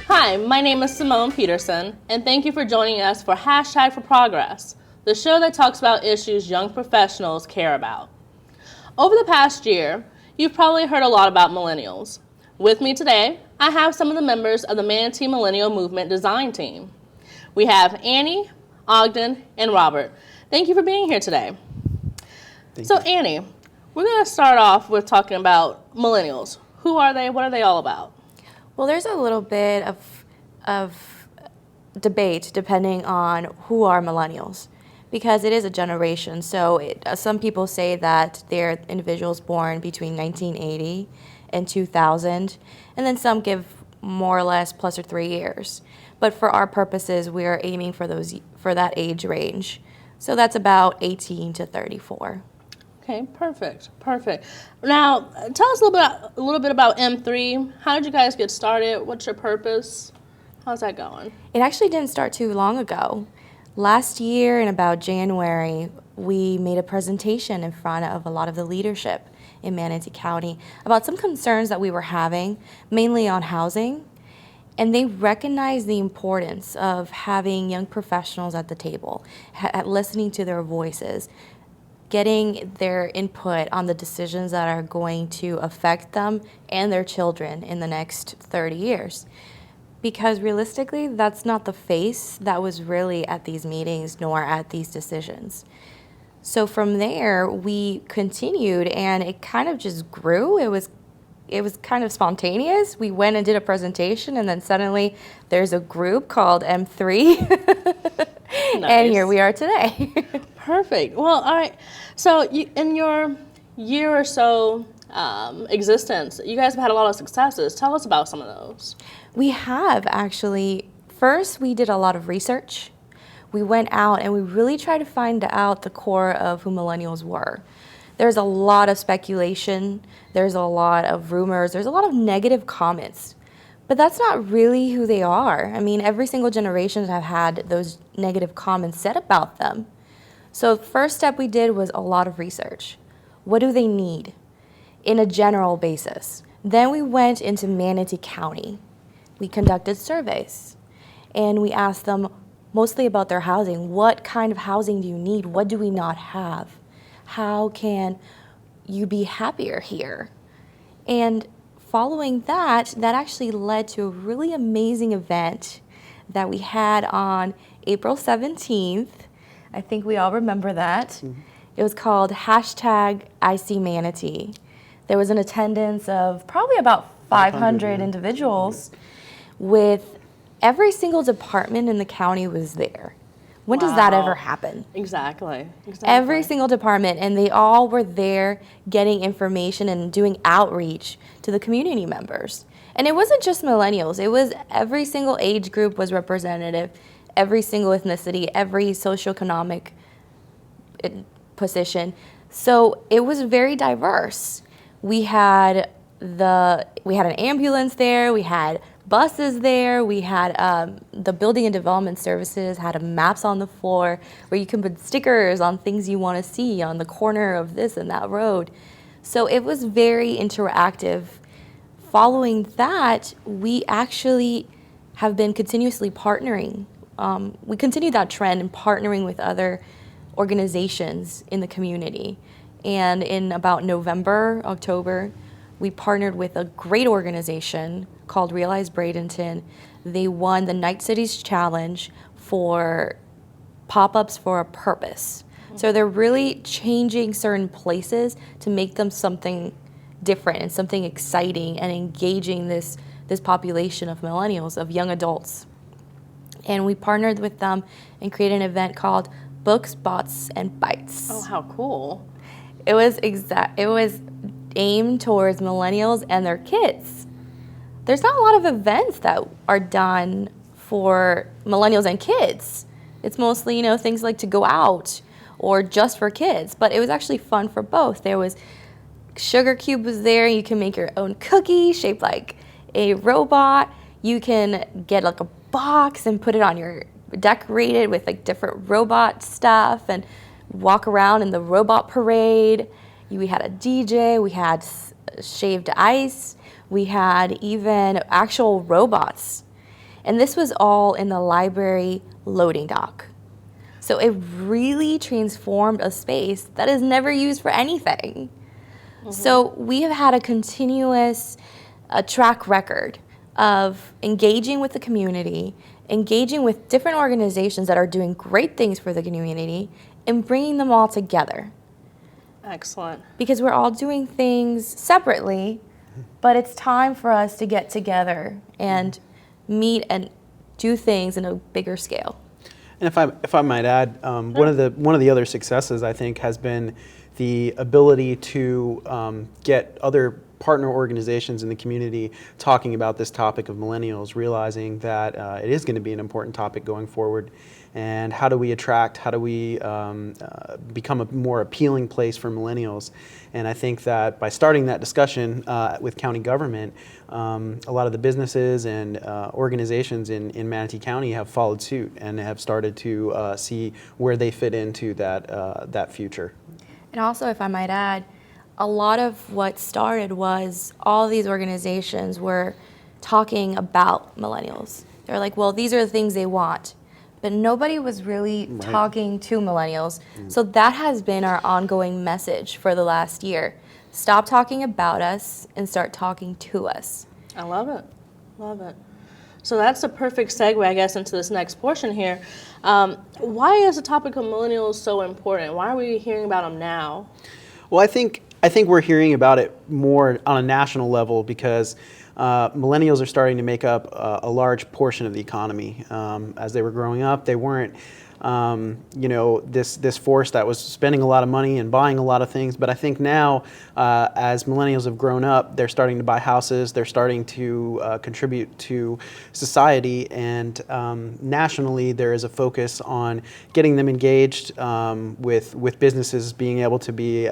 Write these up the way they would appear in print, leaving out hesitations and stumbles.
Hi, my name is Simone Peterson, and thank you for joining us for Hashtag for Progress, the show that talks about issues young professionals care about. Over the past year, you've probably heard a lot about millennials. With me today, I have some of the members of the Manatee Millennial Movement design team. We have Annie, Ogden, and Robert. Thank you for being here today. Thank So you. Annie, we're going to start off with talking about millennials. Who are they? What are they all about? Well, there's a little bit of debate depending on who are millennials, because it is a generation. So some people say that they're individuals born between 1980 and 2000, and then some give more or less plus or 3 years. But for our purposes, we are aiming for that age range. So that's about 18 to 34. Okay, perfect. Now, tell us a little bit about M3. How did you guys get started? What's your purpose? How's that going? It actually didn't start too long ago. Last year in about January, we made a presentation in front of a lot of the leadership in Manatee County about some concerns that we were having, mainly on housing. And they recognized the importance of having young professionals at the table, listening to their voices, getting their input on the decisions that are going to affect them and their children in the next 30 years. Because realistically, that's not the face that was really at these meetings nor at these decisions. So from there, we continued, and it kind of just grew. It was kind of spontaneous. We went and did a presentation, and then suddenly there's a group called M3. Nice. And here we are today. Perfect. Well, all right. So in your year or so existence, you guys have had a lot of successes. Tell us about some of those. We have actually. First, we did a lot of research. We went out and we really tried to find out the core of who millennials were. There's a lot of speculation. There's a lot of rumors. There's a lot of negative comments. But that's not really who they are. I mean, every single generation have had those negative comments said about them. So the first step we did was a lot of research. What do they need in a general basis? Then we went into Manatee County. We conducted surveys, and we asked them mostly about their housing. What kind of housing do you need? What do we not have? How can you be happier here? And following that actually led to a really amazing event that we had on April 17th. I think we all remember that. Mm-hmm. It was called Hashtag I See Manatee. There was an attendance of probably about 500 individuals, with every single department in the county was there. When does that ever happen? Exactly. Every single department, and they all were there getting information and doing outreach to the community members. And it wasn't just millennials. It was every single age group was representative, every single ethnicity, every socioeconomic position. So it was very diverse. We had an ambulance there, we had buses there, we had the building and development services had maps on the floor where you can put stickers on things you want to see on the corner of this and that road. So it was very interactive. Following that, we actually have been continuously partnering. We continued that trend in partnering with other organizations in the community. And in about November, October, we partnered with a great organization called Realize Bradenton. They won the Night Cities Challenge for pop-ups for a purpose. So they're really changing certain places to make them something different and something exciting and engaging this population of millennials, of young adults. And we partnered with them and created an event called Books, Bots, and Bites. Oh, how cool. It was aimed towards millennials and their kids. There's not a lot of events that are done for millennials and kids. It's mostly, things like to go out or just for kids, but it was actually fun for both. There was Sugar Cube was there. You can make your own cookie shaped like a robot. You can get like a box and put it on your, decorated with like different robot stuff and walk around in the robot parade. We had a DJ, we had shaved ice, we had even actual robots. And this was all in the library loading dock. So it really transformed a space that is never used for anything. So we have had a continuous track record of engaging with the community, engaging with different organizations that are doing great things for the community, and bringing them all together. Excellent. Because we're all doing things separately, but it's time for us to get together and meet and do things in a bigger scale. And if I might add, one of the other successes I think has been the ability to get other partner organizations in the community talking about this topic of millennials, realizing that it is going to be an important topic going forward. And how do we attract, how do we become a more appealing place for millennials? And I think that by starting that discussion with county government, a lot of the businesses and organizations in Manatee County have followed suit and have started to see where they fit into that future. And also, if I might add, a lot of what started was all these organizations were talking about millennials. They're like, well, these are the things they want. But nobody was really talking to millennials. So that has been our ongoing message for the last year. Stop talking about us and start talking to us. I love it. Love it. So that's a perfect segue, I guess, into this next portion here. Why is the topic of millennials so important? Why are we hearing about them now? Well, I think we're hearing about it more on a national level because millennials are starting to make up a large portion of the economy. As they were growing up, they weren't, this force that was spending a lot of money and buying a lot of things. But I think now, as millennials have grown up, they're starting to buy houses. They're starting to contribute to society, and nationally, there is a focus on getting them engaged with businesses being able to be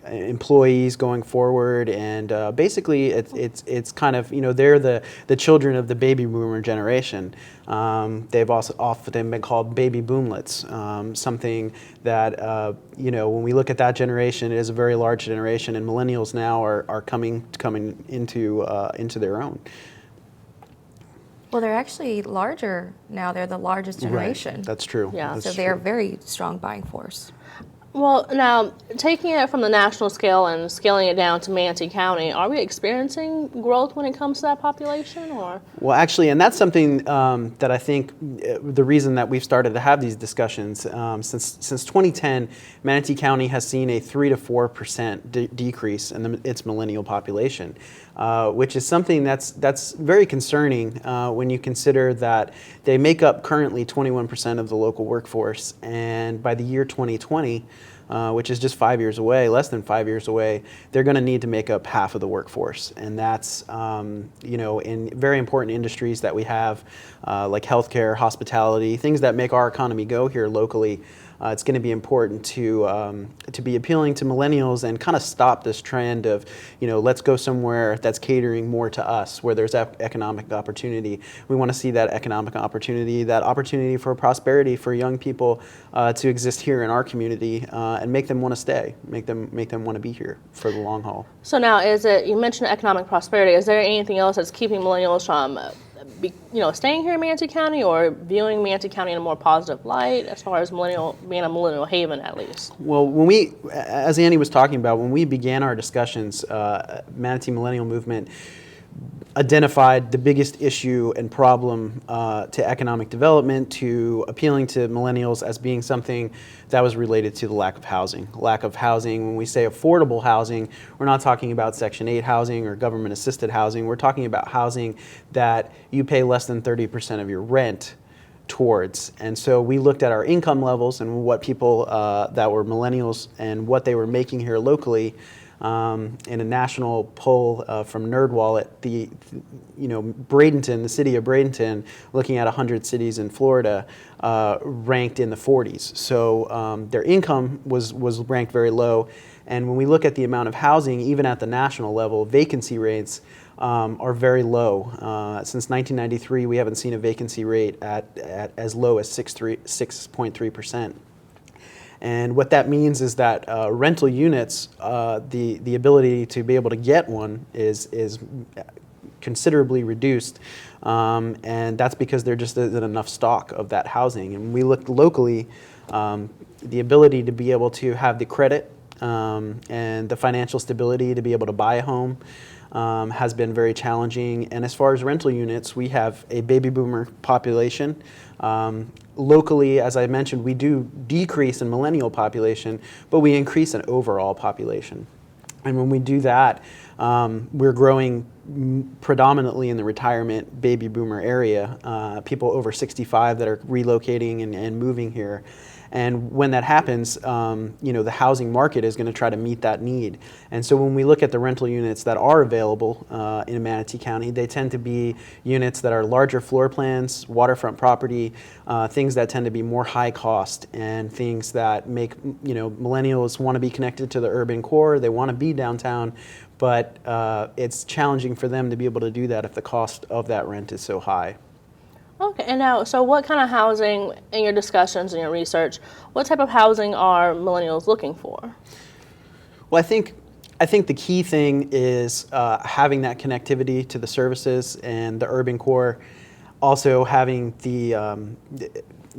employees going forward, and basically it's kind of, they're the children of the baby boomer generation. They've also often been called baby boomlets, something that when we look at that generation, it is a very large generation, and millennials now are coming into their own. Well, they're actually larger now. They're the largest generation. Right. That's true. Yeah. That's so true. they're a very strong buying force. Well, now, taking it from the national scale and scaling it down to Manatee County, are we experiencing growth when it comes to that population? Or? Well, actually, and that's something that I think the reason that we've started to have these discussions, since 2010, Manatee County has seen a 3 to 4% decrease in its millennial population, which is something that's very concerning when you consider that they make up currently 21% of the local workforce, and by the year 2020, which is just 5 years away, less than 5 years away, they're going to need to make up half of the workforce. And that's, in very important industries that we have, like healthcare, hospitality, things that make our economy go here locally. It's going to be important to be appealing to millennials and kind of stop this trend of, let's go somewhere that's catering more to us, where there's economic opportunity. We want to see that economic opportunity, that opportunity for prosperity for young people to exist here in our community and make them want to stay, make them want to be here for the long haul. So now, you mentioned economic prosperity. Is there anything else that's keeping millennials from staying here in Manatee County or viewing Manatee County in a more positive light as far as being a millennial haven at least? Well, when as Annie was talking about, when we began our discussions, Manatee Millennial Movement identified the biggest issue and problem to economic development, to appealing to millennials as being something that was related to the lack of housing. Lack of housing, when we say affordable housing, we're not talking about Section 8 housing or government-assisted housing. We're talking about housing that you pay less than 30% of your rent towards. And so we looked at our income levels and what people that were millennials and what they were making here locally. In a national poll from NerdWallet, Bradenton, the city of Bradenton, looking at 100 cities in Florida, ranked in the 40s. So their income was ranked very low. And when we look at the amount of housing, even at the national level, vacancy rates are very low. Since 1993, we haven't seen a vacancy rate at as low as 6.3%. And what that means is that rental units, the ability to be able to get one is considerably reduced, and that's because there just isn't enough stock of that housing. And we looked locally, the ability to be able to have the credit and the financial stability to be able to buy a home has been very challenging. And as far as rental units, we have a baby boomer population. Locally, as I mentioned, we do decrease in millennial population, but we increase in overall population. And when we do that, we're growing predominantly in the retirement baby boomer area, people over 65 that are relocating and moving here. And when that happens, the housing market is going to try to meet that need. And so when we look at the rental units that are available in Manatee County, they tend to be units that are larger floor plans, waterfront property, things that tend to be more high cost, and things that make, millennials want to be connected to the urban core. They want to be downtown, but it's challenging for them to be able to do that if the cost of that rent is so high. Okay, and now, so what kind of housing, in your discussions and your research, what type of housing are millennials looking for? Well, I think the key thing is having that connectivity to the services and the urban core, also having the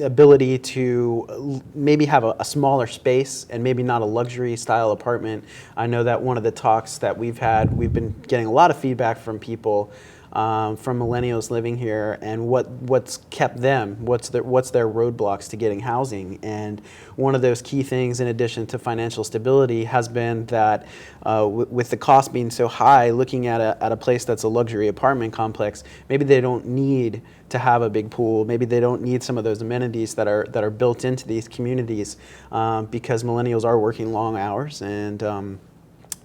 ability to maybe have a smaller space and maybe not a luxury style apartment. I know that one of the talks that we've been getting a lot of feedback from people, from millennials living here, and what's kept them, what's their roadblocks to getting housing. And one of those key things, in addition to financial stability, has been that with the cost being so high, looking at a place that's a luxury apartment complex, maybe they don't need to have a big pool, maybe they don't need some of those amenities that are built into these communities, because millennials are working long hours, and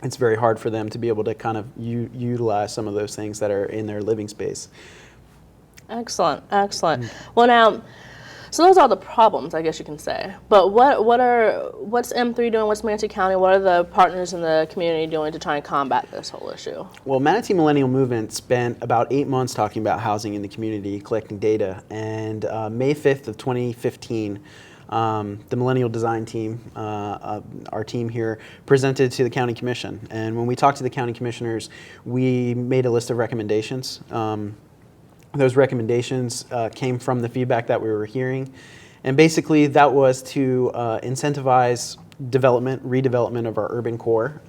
it's very hard for them to be able to kind of utilize some of those things that are in their living space. Excellent. Well, now, so those are the problems, I guess you can say. But what's M3 doing? What's Manatee County? What are the partners in the community doing to try and combat this whole issue? Well, Manatee Millennial Movement spent about 8 months talking about housing in the community, collecting data. And May 5th of 2015, the Millennial Design Team, our team here, presented to the County Commission. And when we talked to the County Commissioners, we made a list of recommendations. Those recommendations came from the feedback that we were hearing. And basically that was to incentivize redevelopment of our urban core.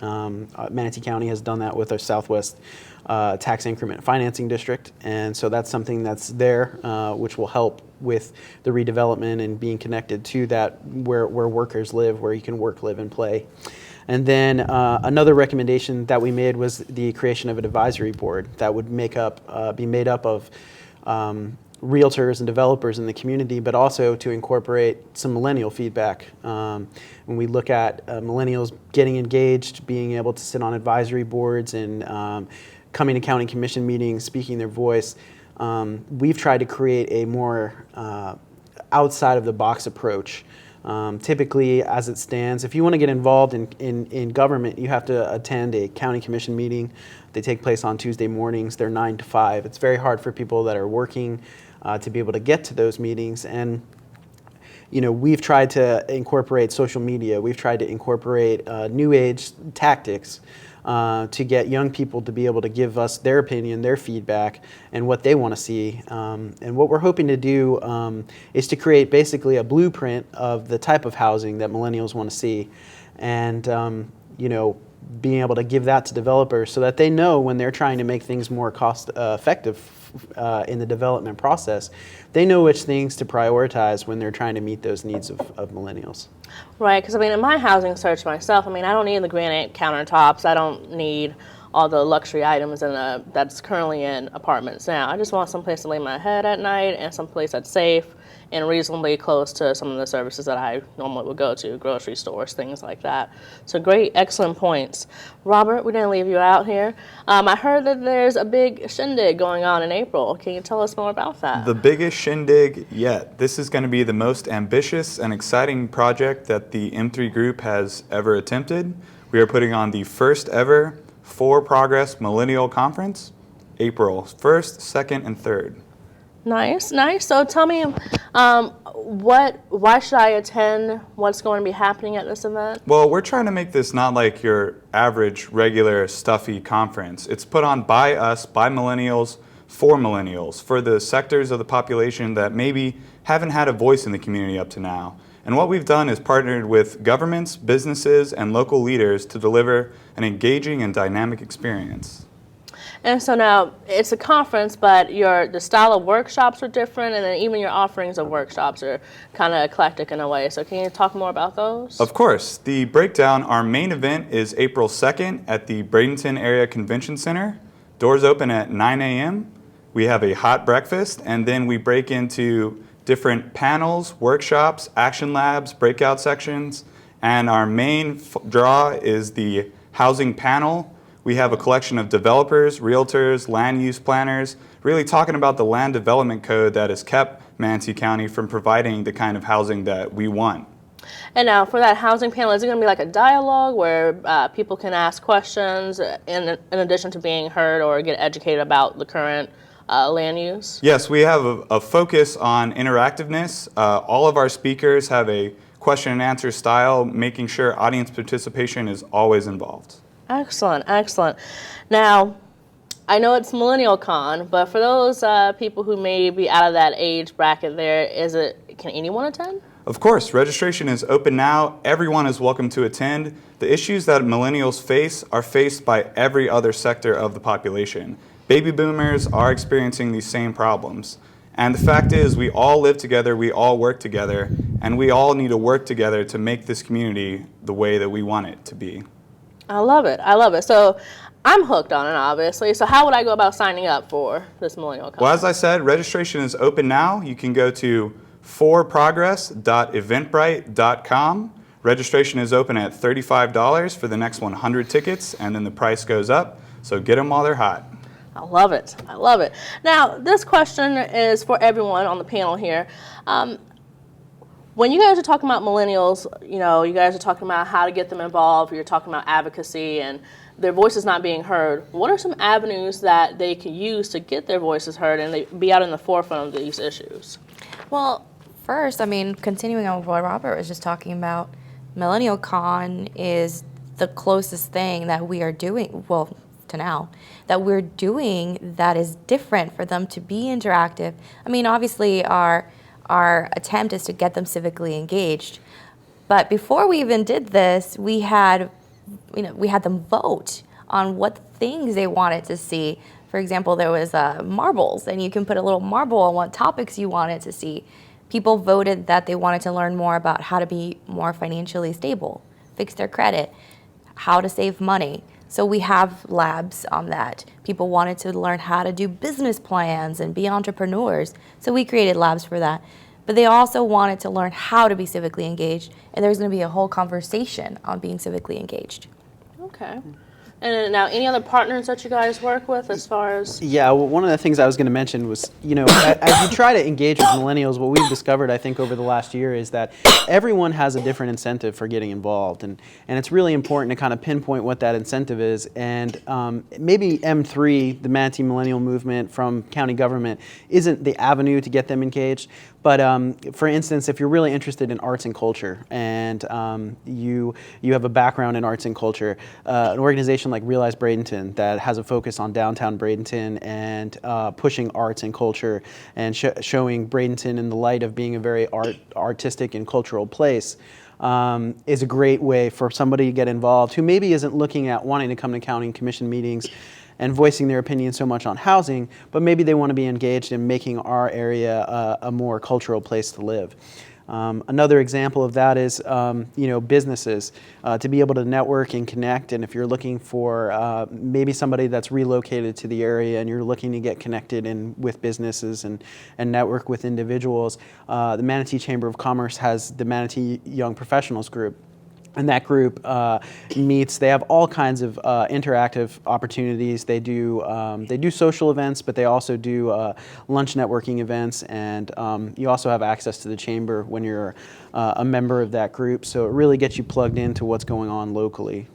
Manatee County has done that with our Southwest Tax Increment Financing District, and so that's something that's there, which will help with the redevelopment and being connected to that where workers live, where you can work, live, and play. And then another recommendation that we made was the creation of an advisory board that would be made up of realtors and developers in the community, but also to incorporate some millennial feedback. When we look at millennials getting engaged, being able to sit on advisory boards and coming to county commission meetings, speaking their voice, we've tried to create a more outside of the box approach. Typically, as it stands, if you want to get involved in government, you have to attend a county commission meeting. They take place on Tuesday mornings. They're 9 to 5. It's very hard for people that are working to be able to get to those meetings. And we've tried to incorporate social media. We've tried to incorporate new age tactics to get young people to be able to give us their opinion, their feedback, and what they want to see. And what we're hoping to do is to create basically a blueprint of the type of housing that millennials want to see, and being able to give that to developers so that they know when they're trying to make things more cost effective in the development process, they know which things to prioritize when they're trying to meet those needs of millennials. Right, because in my housing search myself, I don't need the granite countertops. I don't need all the luxury items that's currently in apartments now. I just want some place to lay my head at night and some place that's safe and reasonably close to some of the services that I normally would go to, grocery stores, things like that. So great, excellent points. Robert, we didn't leave you out here. I heard that there's a big shindig going on in April. Can you tell us more about that? The biggest shindig yet. This is going to be the most ambitious and exciting project that the M3 group has ever attempted. We are putting on the first ever For Progress Millennial Conference, April 1st, 2nd, and 3rd. Nice, nice. So tell me, why should I attend? What's going to be happening at this event? Well, we're trying to make this not like your average, regular, stuffy conference. It's put on by us, by millennials, for the sectors of the population that maybe haven't had a voice in the community up to now. And what we've done is partnered with governments, businesses, and local leaders to deliver an engaging and dynamic experience. And so now it's a conference, but the style of workshops are different, and then even your offerings of workshops are kind of eclectic in a way. So can you talk more about those? Of course. The breakdown, our main event is April 2nd at the Bradenton Area Convention Center. Doors open at 9 a.m. We have a hot breakfast, and then we break into different panels, workshops, action labs, breakout sections, and our main draw is the housing panel. We have a collection of developers, realtors, land use planners, really talking about the land development code that has kept Manatee County from providing the kind of housing that we want. And now for that housing panel, is it going to be like a dialogue where people can ask questions in addition to being heard or get educated about the current land use? Yes, we have a focus on interactiveness. All of our speakers have a question and answer style, making sure audience participation is always involved. Excellent, excellent. Now, I know it's Millennial Con, but for those people who may be out of that age bracket there, can anyone attend? Of course, registration is open now. Everyone is welcome to attend. The issues that millennials face are faced by every other sector of the population. Baby boomers are experiencing these same problems. And the fact is, we all live together, we all work together, and we all need to work together to make this community the way that we want it to be. I love it. I love it. So I'm hooked on it, obviously. So how would I go about signing up for this Millennial Con? Well, as I said, registration is open now. You can go to forprogress.eventbrite.com. Registration is open at $35 for the next 100 tickets, and then the price goes up. So get them while they're hot. I love it. I love it. Now, this question is for everyone on the panel here. When you guys are talking about millennials, you guys are talking about how to get them involved. You're talking about advocacy and their voices not being heard. What are some avenues that they can use to get their voices heard and they be out in the forefront of these issues? Well, first, continuing on what Robert was just talking about, Millennial Con is the closest thing that we are doing, well, to now, that we're doing that is different for them to be interactive. Obviously, our attempt is to get them civically engaged. But before we even did this, we had them vote on what things they wanted to see. For example, there was marbles, and you can put a little marble on what topics you wanted to see. People voted that they wanted to learn more about how to be more financially stable, fix their credit, how to save money. So we have labs on that. People wanted to learn how to do business plans and be entrepreneurs. So we created labs for that. But they also wanted to learn how to be civically engaged. And there's going to be a whole conversation on being civically engaged. Okay. And now, any other partners that you guys work with as far as? Yeah, well, one of the things I was going to mention was, as you try to engage with millennials, what we've discovered, I think, over the last year is that everyone has a different incentive for getting involved. And it's really important to kind of pinpoint what that incentive is. And maybe M3, the Manatee Millennial Movement from county government, isn't the avenue to get them engaged. But for instance, if you're really interested in arts and culture and you have a background in arts and culture, an organization like Realize Bradenton that has a focus on downtown Bradenton and pushing arts and culture and showing Bradenton in the light of being a very artistic and cultural place is a great way for somebody to get involved who maybe isn't looking at wanting to come to county commission meetings and voicing their opinion so much on housing, but maybe they want to be engaged in making our area a more cultural place to live. Another example of that is, businesses, to be able to network and connect. And if you're looking for maybe somebody that's relocated to the area and you're looking to get connected with businesses and network with individuals, the Manatee Chamber of Commerce has the Manatee Young Professionals Group. And that group meets. They have all kinds of interactive opportunities. They do social events, but they also do lunch networking events. And you also have access to the chamber when you're a member of that group. So it really gets you plugged into what's going on locally.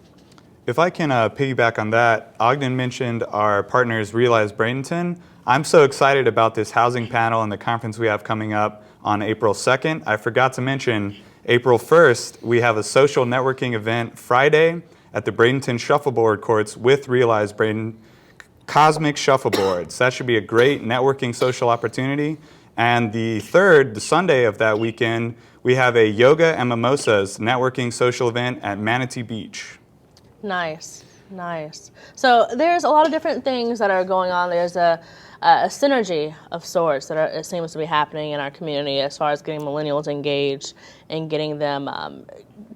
If I can piggyback on that, Ogden mentioned our partners Realize Bradenton. I'm so excited about this housing panel and the conference we have coming up on April 2nd. I forgot to mention April 1st, we have a social networking event Friday at the Bradenton Shuffleboard Courts with Realize Bradenton Cosmic Shuffleboards. That should be a great networking social opportunity. And the third, the Sunday of that weekend, we have a Yoga and Mimosas networking social event at Manatee Beach. Nice, nice. So there's a lot of different things that are going on. There's a synergy of sorts that it seems to be happening in our community as far as getting millennials engaged and getting them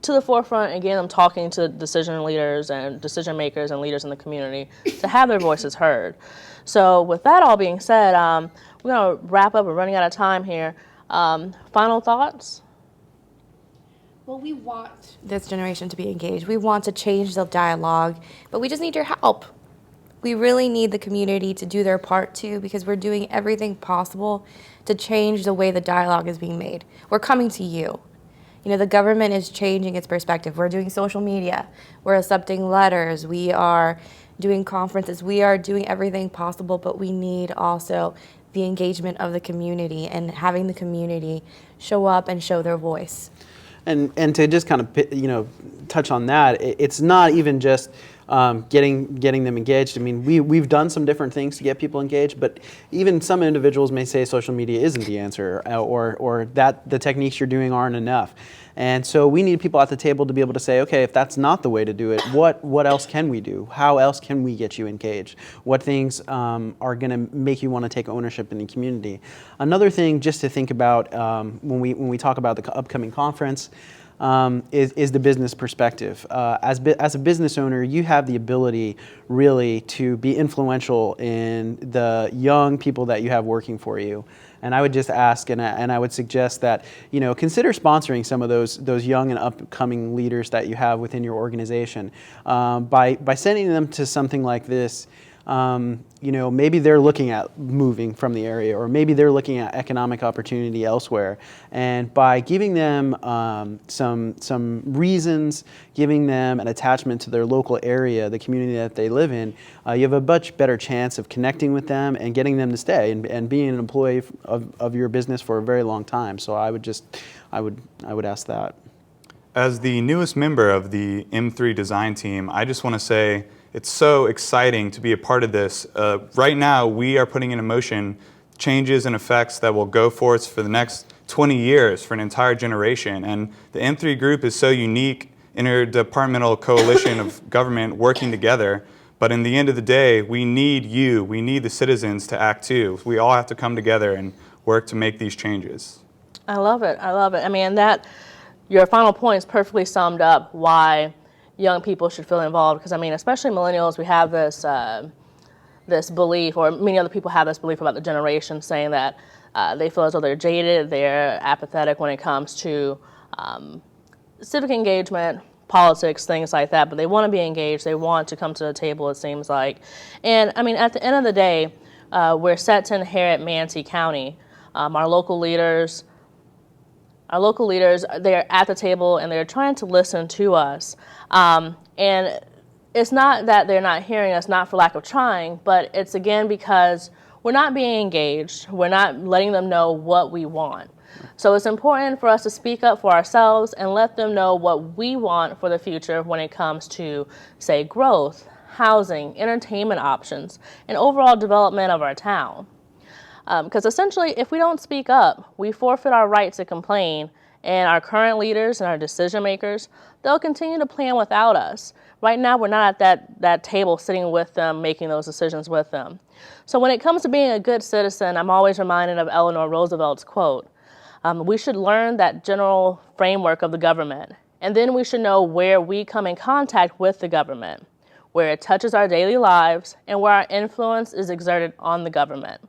to the forefront and getting them talking to decision leaders and decision makers and leaders in the community to have their voices heard. So with that all being said, we're going to wrap up. We're running out of time here. Final thoughts? Well, we want this generation to be engaged. We want to change the dialogue, but we just need your help. We really need the community to do their part too, because we're doing everything possible to change the way the dialogue is being made. We're coming to you. You know, the government is changing its perspective. We're doing social media. We're accepting letters. We are doing conferences. We are doing everything possible, but we need also the engagement of the community and having the community show up and show their voice. And to just kind of touch on that, it's not even just getting them engaged. I mean, we've done some different things to get people engaged, but even some individuals may say social media isn't the answer, or that the techniques you're doing aren't enough. And so we need people at the table to be able to say, okay, if that's not the way to do it, what else can we do? How else can we get you engaged? What things are going to make you want to take ownership in the community? Another thing just to think about when we talk about the upcoming conference is the business perspective. As a business owner, you have the ability really to be influential in the young people that you have working for you. And I would just ask, and I would suggest that consider sponsoring some of those young and upcoming leaders that you have within your organization by sending them to something like this. Maybe they're looking at moving from the area, or maybe they're looking at economic opportunity elsewhere. And by giving them some reasons, giving them an attachment to their local area, the community that they live in, you have a much better chance of connecting with them and getting them to stay and being an employee of your business for a very long time. So I would ask that. As the newest member of the M3 design team, I just want to say, it's so exciting to be a part of this. Right now, we are putting in motion changes and effects that will go forth for the next 20 years for an entire generation. And the M3 group is so unique, interdepartmental coalition of government working together. But in the end of the day, we need you, we need the citizens to act too. We all have to come together and work to make these changes. I love it. I love it. I mean, your final point is perfectly summed up why young people should feel involved, because I mean, especially millennials, we have this belief, or many other people have this belief about the generation, saying that they feel as though they're jaded, they're apathetic when it comes to civic engagement, politics, things like that, but they want to be engaged, they want to come to the table, it seems like. And I mean, at the end of the day, we're set to inherit Manatee County. Our local leaders, they're at the table and they're trying to listen to us. And it's not that they're not hearing us, not for lack of trying, but it's again because we're not being engaged. We're not letting them know what we want. So it's important for us to speak up for ourselves and let them know what we want for the future when it comes to, say, growth, housing, entertainment options, and overall development of our town. Because essentially, if we don't speak up, we forfeit our right to complain, and our current leaders and our decision makers, they'll continue to plan without us. Right now, we're not at that table sitting with them, making those decisions with them. So when it comes to being a good citizen, I'm always reminded of Eleanor Roosevelt's quote, we should learn that general framework of the government, and then we should know where we come in contact with the government, where it touches our daily lives, and where our influence is exerted on the government.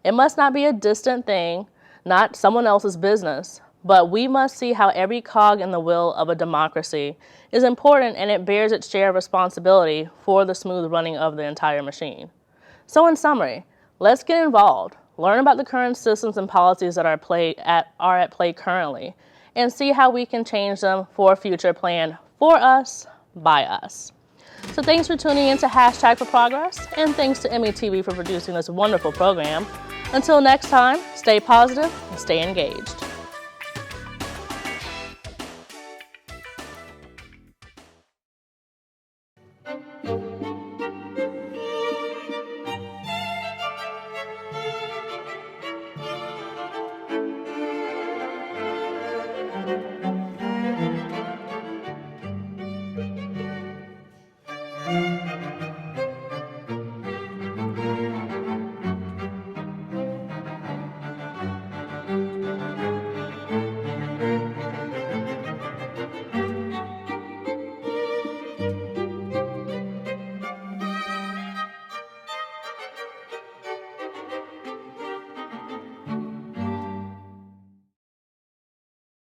It must not be a distant thing, not someone else's business, but we must see how every cog in the wheel of a democracy is important, and it bears its share of responsibility for the smooth running of the entire machine. So in summary, let's get involved, learn about the current systems and policies that are at play currently, and see how we can change them for a future plan for us, by us. So thanks for tuning in to Hashtag for Progress, and thanks to METV for producing this wonderful program. Until next time, stay positive and stay engaged.